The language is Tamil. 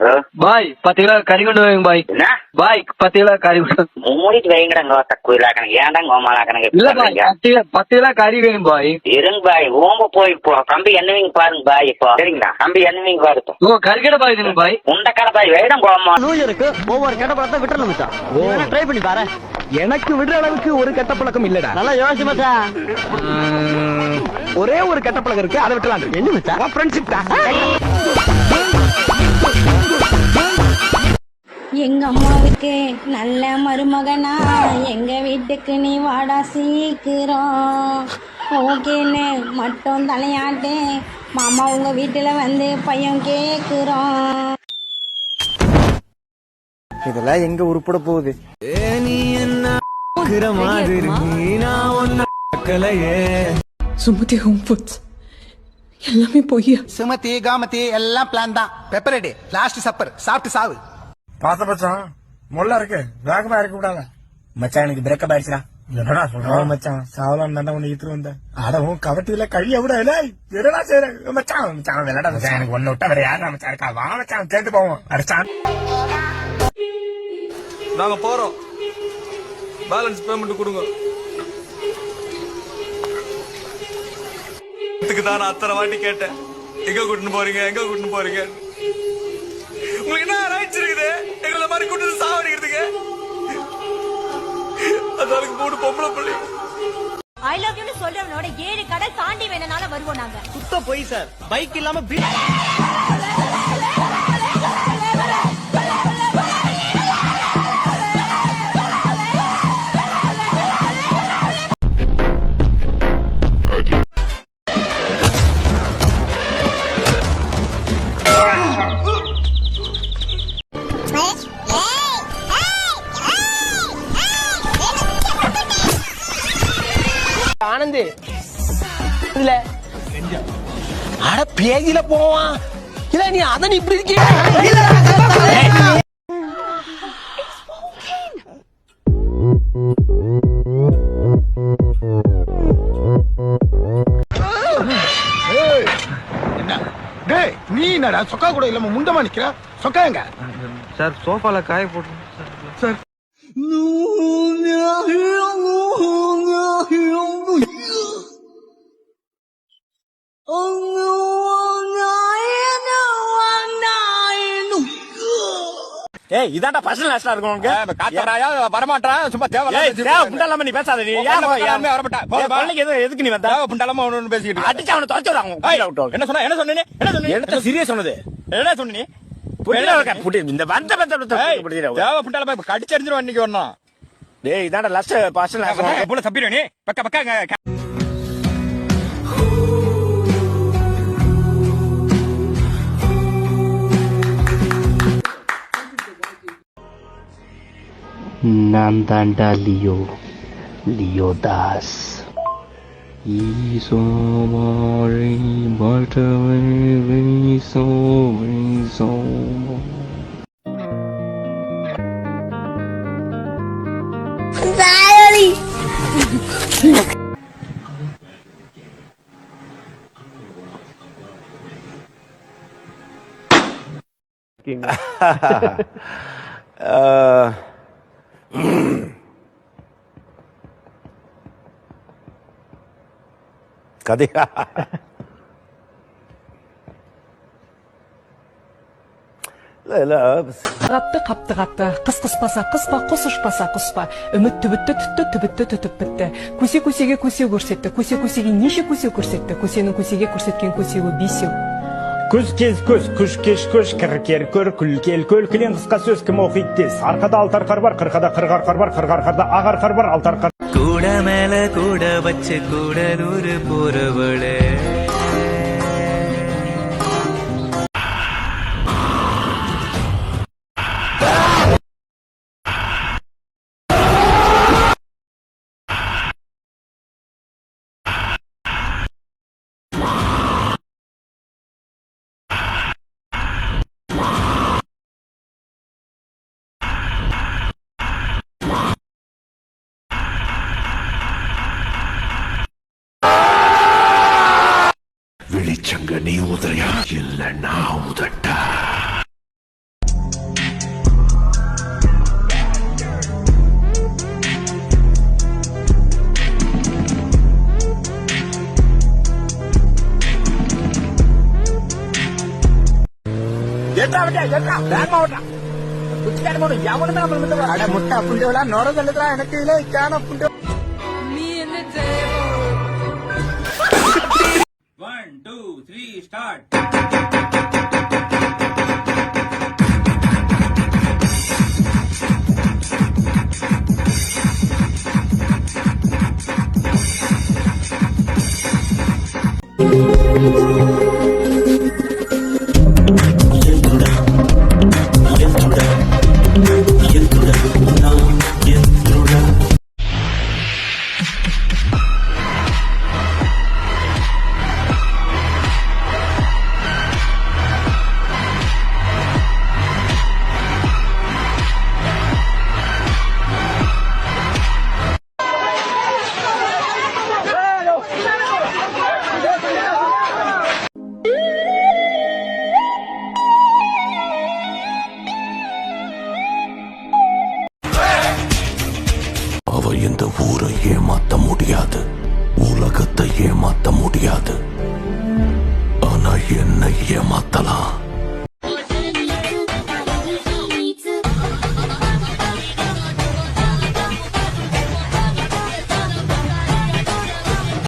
பாய் 10 கிலோ கறி கொண்டு வைங்க பாய். என்ன பாய் 10 கிலோ கறி கொண்டு மூடிட்டு வைங்கடா தக்குயிலா கணக்கு ஏன்டா கோமாலா கணக்கு இல்ல பாய் 10 கிலோ கறி வேணும் பாய். இருங்க பாய் ஓம்ப போய் இப்போ கம்பி என்னவீங்க பாருங்க பாய் இப்போ சரிங்களா கம்பி என்னவீங்க பாருங்க. ஓ கறிக்கடை பாய் தானே பாய். உண்டக்கடை பாய் வேடம் கோமா நியூ இயருக்கு ஒவ்வொரு கெட்ட பழத்தை விட்டுறணும் மச்சான். ஓ ட்ரை பண்ணி பாரு. எனக்கு விடுற அளவுக்கு ஒரு கெட்ட பழக்கம் இல்லடா. நல்லா யோசிச்சு மச்சான். ஒரே ஒரு கெட்ட பழக்கம் இருக்கு, அதை விட்டுலாம். என்ன மச்சான்? ஃப்ரெண்ட்ஷிப் தான். எங்க அம்மாவுக்கு நல்ல மருமகனா எங்க வீட்டுக்கு நீ வாடா சீக்கிரம் ஓகேன்னு மட்டும் தலையாட்டு மாமா உங்க வீட்டுல வந்து பையன் கேக்குறோம். இதெல்லாம் எங்க உருப்பட போகுது? சுமதி ஹோம் ஃபுட்ஸ் எல்லாமே பொய்யா? சுமதி காமதி எல்லாம் பிளான் தான். பெப்பர் ரெடி, லாஸ்ட் சப்பர், சாப்பிட்டு சாவு. பாத்த மச்சான் மொல்ல இருக்கு, வேகமா இருக்க கூடாது மச்சான். எனக்கு பிரேக்கப் ஆயிடுச்சுடா. என்னடா சொல்ற மச்சான்? சாவலாம் தான் உன்னை இழுத்து வந்தேன். அடவும் கவட்டில கழிய விட என்னடா செய்யற மச்சான்? மச்சான் விளையாட மச்சான், எனக்கு ஒண்ணு விட்டா வேற யாரா மச்சான் இருக்கா? வா மச்சான் கேட்டு போவோம். அடிச்சான் நாங்க போறோம், பேலன்ஸ் பேமெண்ட் கொடுங்க. இதுக்கு தான் நான் அத்தனை வாட்டி கேட்டேன், எங்க கூட்டின்னு போறீங்க எங்க கூட்டின்னு போறீங்க? உங்களுக்கு என்ன ரைட்ஸ் இருக்குது எங்களை மாதிரி கூட்டு சாவடிக்கிறதுக்கு? அதுக்கு 3 பொம்பளை பிள்ளை. ஐ லவ் யூ சொல்றவனோட 7 கடை தாண்டி வேணனால வருவோம் நாங்க. சுத்த போய் சார். பைக் இல்லாம ஆனந்த் இல்ல அட பேஜில போவான். இல்ல நீ அதன் இப்படி இருக்கே. நீ என்னடா சொக்கா கூட இல்லாம முண்டமா நிக்கிற? சொக்கா எங்க சார் சோஃபால காய போட்டு சார். ஏய் இதான்டா பர்சனல் லாஸ்டா இருக்கும் உனக்கு. காத்தறாயா வரமாட்டா சும்மா புண்டலாம நீ பேசாத. நீ யாருமே வரமாட்டா. பள்ளிக்கு எதுக்கு நீ வந்த? புண்டலாம ஒன்னு பேசிக்கிட்டு அடிச்சு அவனை தொலைச்சு விடுறாங்க. என்ன சொன்ன என்ன சொன்னே என்ன சொன்னே? என்ன சீரியஸ் சொன்னது? என்ன சொன்ன நீ? இந்த வந்த புண்டலாம கடிச்சு அடிச்சிருவா இன்னைக்கு வரணும். டேய் இதான்டா லாஸ்ட் பர்சனல் லாஸ்ட். போல தப்பிடுவ நீ பக்க பக்க. நான் தாண்டா லியோ தாஸ். ஈசோமாரி பட்டவை சோ கதையா? Қапты қысқыспаса қыспа қосышпаса қыспа үмітті түбітті түбітті көсеге көсе көрсетті көсеге неше көсе көрсетті көсенің көсеге көрсеткен көсеуі бесеу. Көз кез көз күш кеш көш кір көр күл кел көл кілең қысқа сөз кім оқиды тез. Арқада алты арқар бар, қырқада қырық арқар бар, қырық арқарда ақ арқар бар, алты арқар. கூட மேல கூட வச்சு கூட நூறு போறவளே. வெளிச்சங்க நீ உதறியா இல்ல நான் உதட்டா? ஏற்றா விட்டா ஏற்றா வேகமா ஓட்டா குச்சிக்கார போடு எவனுமே நம்ம அட முட்டை புண்டவளா நொர தள்ளுறா எனக்கு இல்ல கான புண்ட 1 2 3 ஸ்டார்ட் அவ இந்த ஊரை ஏமாத்த முடியாது, உலகத்தை ஏமாத்த முடியாது, ஆனா என்னை ஏமாத்தலாம்.